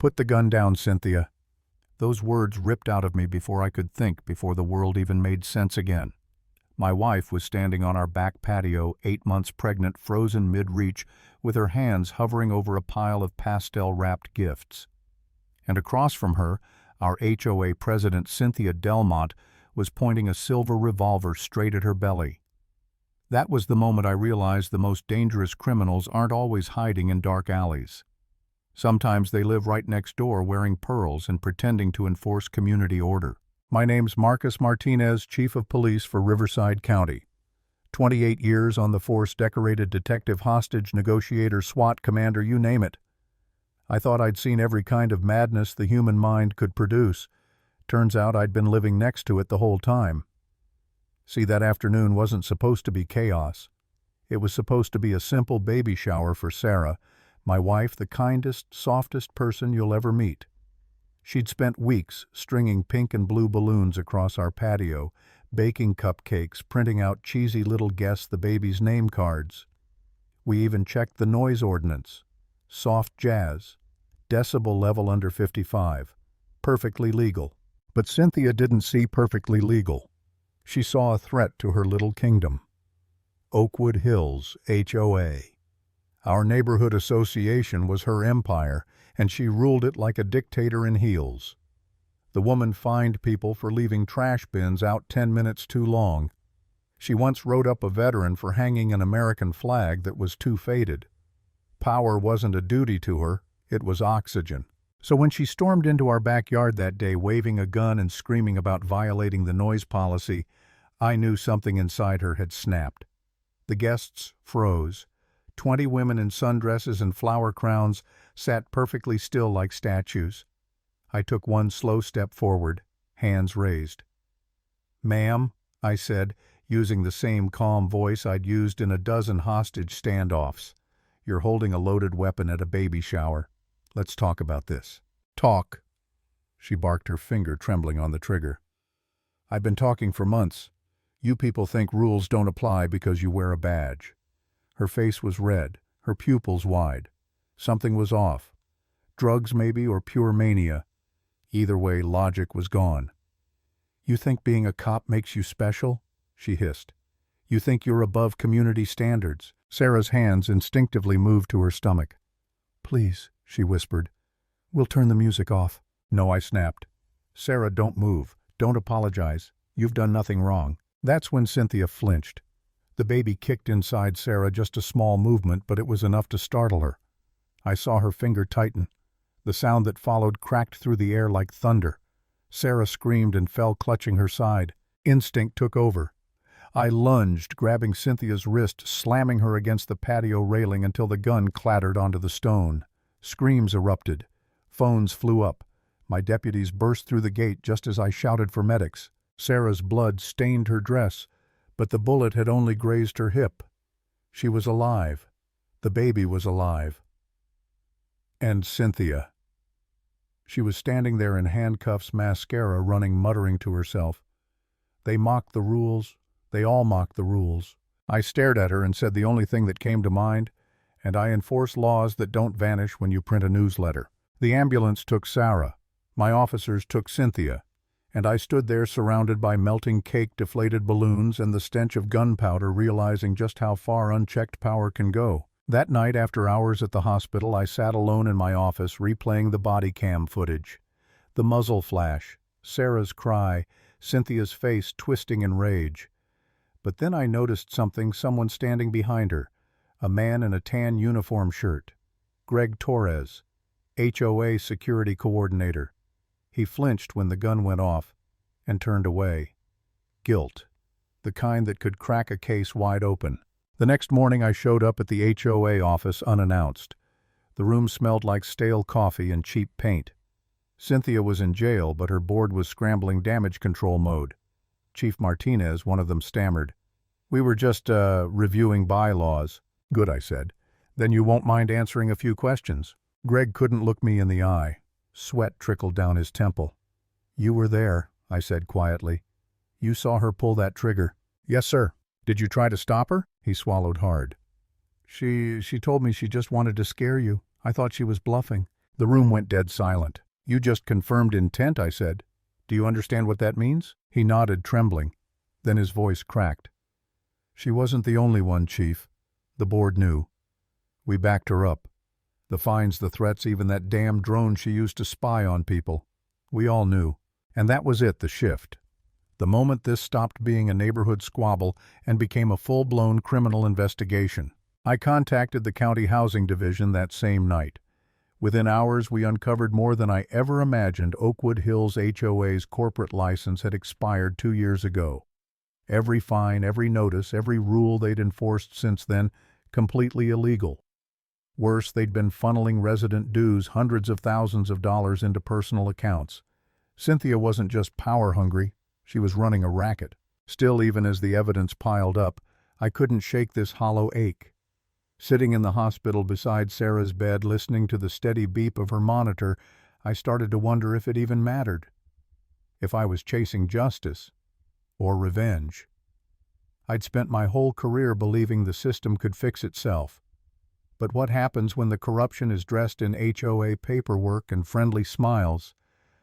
Put the gun down, Cynthia. Those words ripped out of me before I could think, before the world even made sense again. My wife was standing on our back patio, 8 months pregnant, frozen mid-reach, with her hands hovering over a pile of pastel-wrapped gifts. And across from her, our HOA president, Cynthia Delmont, was pointing a silver revolver straight at her belly. That was the moment I realized the most dangerous criminals aren't always hiding in dark alleys. Sometimes they live right next door wearing pearls and pretending to enforce community order. My name's Marcus Martinez, Chief of Police for Riverside County. 28 years on the force, decorated detective, hostage negotiator, SWAT commander, you name it. I thought I'd seen every kind of madness the human mind could produce. Turns out I'd been living next to it the whole time. See, that afternoon wasn't supposed to be chaos. It was supposed to be a simple baby shower for Sarah, my wife, the kindest, softest person you'll ever meet. She'd spent weeks stringing pink and blue balloons across our patio, baking cupcakes, printing out cheesy little guess the baby's name cards. We even checked the noise ordinance. Soft jazz. Decibel level under 55. Perfectly legal. But Cynthia didn't see perfectly legal. She saw a threat to her little kingdom. Oakwood Hills, HOA. Our neighborhood association was her empire, and she ruled it like a dictator in heels. The woman fined people for leaving trash bins out 10 minutes too long. She once wrote up a veteran for hanging an American flag that was too faded. Power wasn't a duty to her, it was oxygen. So when she stormed into our backyard that day waving a gun and screaming about violating the noise policy, I knew something inside her had snapped. The guests froze. 20 women in sundresses and flower crowns sat perfectly still like statues. I took one slow step forward, hands raised. "Ma'am," I said, using the same calm voice I'd used in a dozen hostage standoffs. "You're holding a loaded weapon at a baby shower. Let's talk about this." "Talk." She barked, her finger trembling on the trigger. "I've been talking for months. You people think rules don't apply because you wear a badge." Her face was red, her pupils wide. Something was off. Drugs maybe, or pure mania. Either way, logic was gone. "You think being a cop makes you special?" she hissed. "You think you're above community standards?" Sarah's hands instinctively moved to her stomach. "Please," she whispered. "We'll turn the music off." "No," I snapped. "Sarah, don't move. Don't apologize. You've done nothing wrong." That's when Cynthia flinched. The baby kicked inside Sarah, just a small movement, but it was enough to startle her. I saw her finger tighten. The sound that followed cracked through the air like thunder. Sarah screamed and fell, clutching her side. Instinct took over. I lunged, grabbing Cynthia's wrist, slamming her against the patio railing until the gun clattered onto the stone. Screams erupted. Phones flew up. My deputies burst through the gate just as I shouted for medics. Sarah's blood stained her dress, but the bullet had only grazed her hip. She was alive. The baby was alive. And Cynthia. She was standing there in handcuffs, mascara running, muttering to herself. They mocked the rules. They all mocked the rules. I stared at her and said the only thing that came to mind, and I enforce laws that don't vanish when you print a newsletter. The ambulance took Sarah. My officers took Cynthia. And I stood there surrounded by melting cake, deflated balloons, and the stench of gunpowder, realizing just how far unchecked power can go. That night, after hours at the hospital, I sat alone in my office, replaying the body cam footage. The muzzle flash, Sarah's cry, Cynthia's face twisting in rage. But then I noticed someone standing behind her, a man in a tan uniform shirt. Greg Torres, HOA security coordinator. He flinched when the gun went off and turned away. Guilt. The kind that could crack a case wide open. The next morning I showed up at the HOA office unannounced. The room smelled like stale coffee and cheap paint. Cynthia was in jail, but her board was scrambling damage control mode. Chief Martinez, one of them, stammered. "We were just, reviewing bylaws." "Good," I said. "Then you won't mind answering a few questions." Greg couldn't look me in the eye. Sweat trickled down his temple. "You were there," I said quietly. "You saw her pull that trigger." "Yes, sir." "Did you try to stop her?" He swallowed hard. She told me she just wanted to scare you. I thought she was bluffing." The room went dead silent. "You just confirmed intent," I said. "Do you understand what that means?" He nodded, trembling. Then his voice cracked. "She wasn't the only one, Chief. The board knew. We backed her up. The fines, the threats, even that damn drone she used to spy on people. We all knew. And that was it, the shift. The moment this stopped being a neighborhood squabble and became a full-blown criminal investigation. I contacted the County Housing Division that same night. Within hours, we uncovered more than I ever imagined. Oakwood Hills HOA's corporate license had expired 2 years ago. Every fine, every notice, every rule they'd enforced since then, completely illegal. Worse, they'd been funneling resident dues, hundreds of thousands of dollars, into personal accounts. Cynthia wasn't just power-hungry, she was running a racket. Still, even as the evidence piled up, I couldn't shake this hollow ache. Sitting in the hospital beside Sarah's bed, listening to the steady beep of her monitor, I started to wonder if it even mattered. If I was chasing justice or revenge. I'd spent my whole career believing the system could fix itself. But what happens when the corruption is dressed in HOA paperwork and friendly smiles?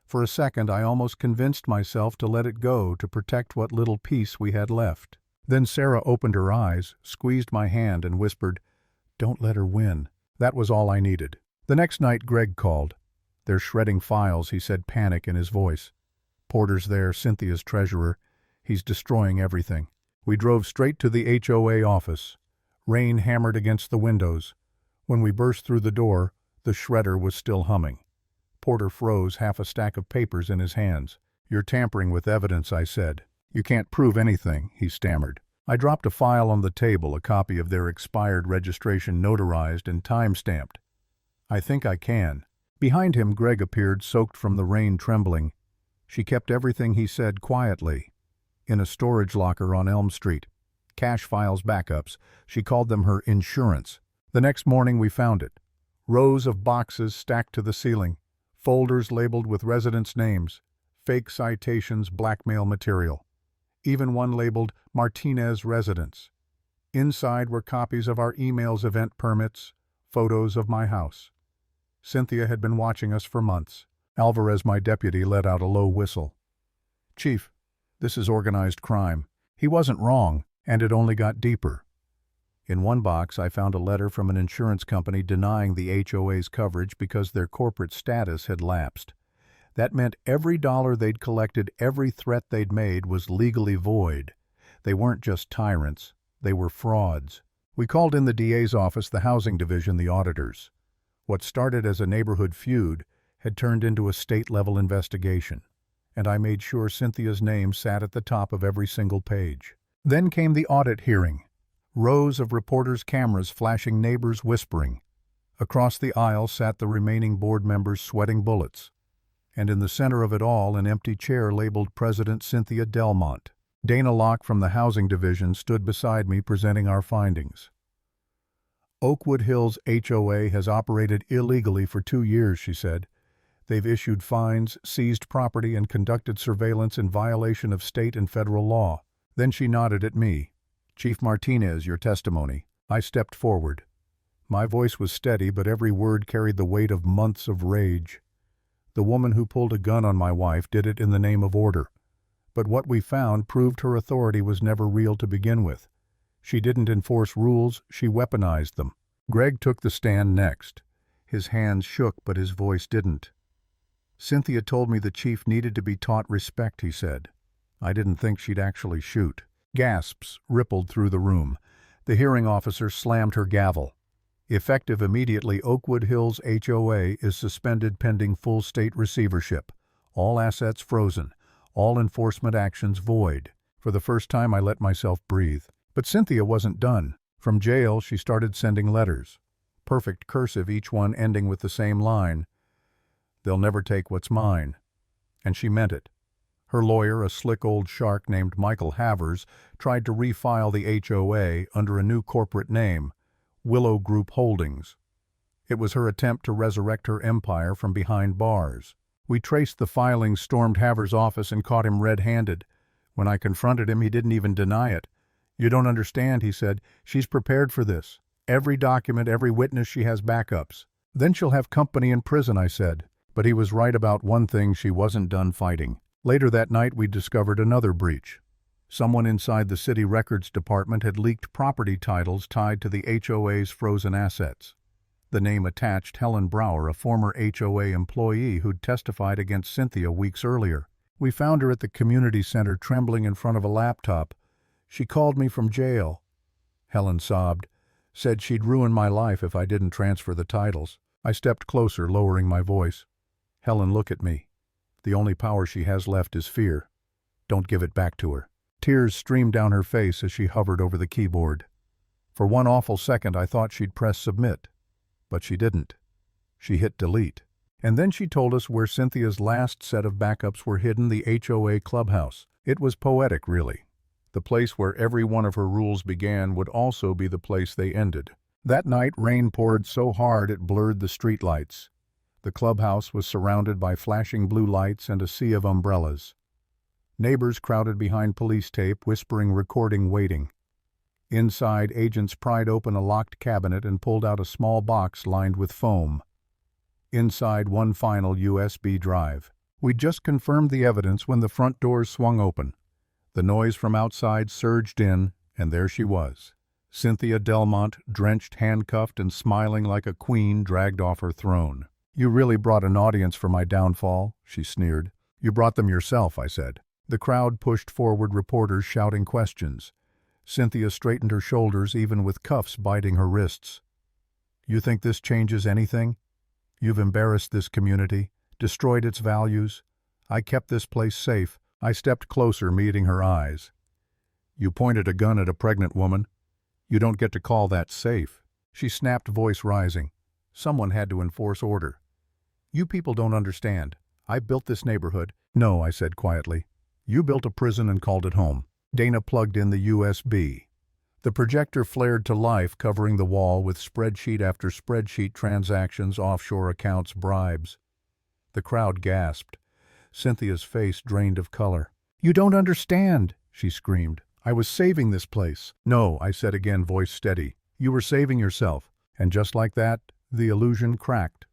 For a second, I almost convinced myself to let it go, to protect what little peace we had left. Then Sarah opened her eyes, squeezed my hand, and whispered, "Don't let her win." That was all I needed. The next night, Greg called. "They're shredding files," he said, panic in his voice. "Porter's there, Cynthia's treasurer. He's destroying everything." We drove straight to the HOA office. Rain hammered against the windows. When we burst through the door, the shredder was still humming. Porter froze, half a stack of papers in his hands. "You're tampering with evidence," I said. "You can't prove anything," he stammered. I dropped a file on the table, a copy of their expired registration notarized and time-stamped. "I think I can." Behind him, Greg appeared, soaked from the rain, trembling. "She kept everything," he said quietly, "in a storage locker on Elm Street. Cash files, backups. She called them her insurance." The next morning we found it. Rows of boxes stacked to the ceiling. Folders labeled with residents' names. Fake citations, blackmail material. Even one labeled Martinez Residence. Inside were copies of our emails, event permits, photos of my house. Cynthia had been watching us for months. Alvarez, my deputy, let out a low whistle. "Chief, this is organized crime." He wasn't wrong, and it only got deeper. In one box, I found a letter from an insurance company denying the HOA's coverage because their corporate status had lapsed. That meant every dollar they'd collected, every threat they'd made, was legally void. They weren't just tyrants, they were frauds. We called in the DA's office, the housing division, the auditors. What started as a neighborhood feud had turned into a state-level investigation, and I made sure Cynthia's name sat at the top of every single page. Then came the audit hearing. Rows of reporters' cameras flashing, neighbors whispering. Across the aisle sat the remaining board members, sweating bullets. And in the center of it all, an empty chair labeled President Cynthia Delmont. Dana Locke from the Housing Division stood beside me, presenting our findings. "Oakwood Hills HOA has operated illegally for 2 years," she said. "They've issued fines, seized property, and conducted surveillance in violation of state and federal law." Then she nodded at me. "Chief Martinez, your testimony." I stepped forward. My voice was steady, but every word carried the weight of months of rage. The woman who pulled a gun on my wife did it in the name of order. But what we found proved her authority was never real to begin with. She didn't enforce rules, she weaponized them. Greg took the stand next. His hands shook, but his voice didn't. "Cynthia told me the chief needed to be taught respect," he said. "I didn't think she'd actually shoot." Gasps rippled through the room. The hearing officer slammed her gavel. "Effective immediately, Oakwood Hills HOA is suspended pending full state receivership. All assets frozen. All enforcement actions void." For the first time, I let myself breathe. But Cynthia wasn't done. From jail, she started sending letters. Perfect cursive, each one ending with the same line. "They'll never take what's mine." And she meant it. Her lawyer, a slick old shark named Michael Havers, tried to refile the HOA under a new corporate name, Willow Group Holdings. It was her attempt to resurrect her empire from behind bars. We traced the filings, stormed Havers' office, and caught him red-handed. When I confronted him, he didn't even deny it. "You don't understand," he said. "She's prepared for this. Every document, every witness, she has backups." Then she'll have company in prison, I said. But he was right about one thing: she wasn't done fighting. Later that night we discovered another breach. Someone inside the city records department had leaked property titles tied to the HOA's frozen assets. The name attached Helen Brower, a former HOA employee who'd testified against Cynthia weeks earlier. We found her at the community center trembling in front of a laptop. She called me from jail. Helen sobbed, said she'd ruin my life if I didn't transfer the titles. I stepped closer, lowering my voice. Helen, look at me. The only power she has left is fear. Don't give it back to her. Tears streamed down her face as she hovered over the keyboard. For one awful second I thought she'd press submit. But she didn't. She hit delete. And then she told us where Cynthia's last set of backups were hidden: the HOA clubhouse. It was poetic, really. The place where every one of her rules began would also be the place they ended. That night rain poured so hard it blurred the streetlights. The clubhouse was surrounded by flashing blue lights and a sea of umbrellas. Neighbors crowded behind police tape, whispering, recording, waiting. Inside, agents pried open a locked cabinet and pulled out a small box lined with foam. Inside, one final USB drive. We'd just confirmed the evidence when the front doors swung open. The noise from outside surged in, and there she was. Cynthia Delmont, drenched, handcuffed, and smiling like a queen, dragged off her throne. "You really brought an audience for my downfall," she sneered. "You brought them yourself," I said. The crowd pushed forward, reporters shouting questions. Cynthia straightened her shoulders, even with cuffs biting her wrists. "You think this changes anything? You've embarrassed this community, destroyed its values. I kept this place safe." I stepped closer, meeting her eyes. "You pointed a gun at a pregnant woman. You don't get to call that safe." She snapped, voice rising. Someone had to enforce order. "You people don't understand. I built this neighborhood." "No," I said quietly. "You built a prison and called it home." Dana plugged in the USB. The projector flared to life, covering the wall with spreadsheet after spreadsheet: transactions, offshore accounts, bribes. The crowd gasped. Cynthia's face drained of color. "You don't understand," she screamed. "I was saving this place." "No," I said again, voice steady. "You were saving yourself." And just like that, the illusion cracked.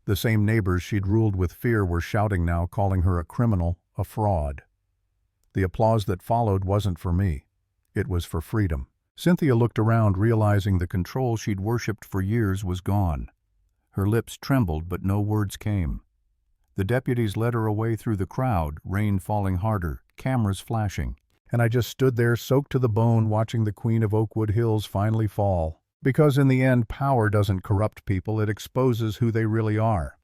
The same neighbors she'd ruled with fear were shouting now, calling her a criminal, a fraud. The applause that followed wasn't for me. It was for freedom. Cynthia looked around, realizing the control she'd worshipped for years was gone. Her lips trembled, but no words came. The deputies led her away through the crowd, rain falling harder, cameras flashing. And I just stood there, soaked to the bone, watching the Queen of Oakwood Hills finally fall. Because in the end, power doesn't corrupt people, it exposes who they really are.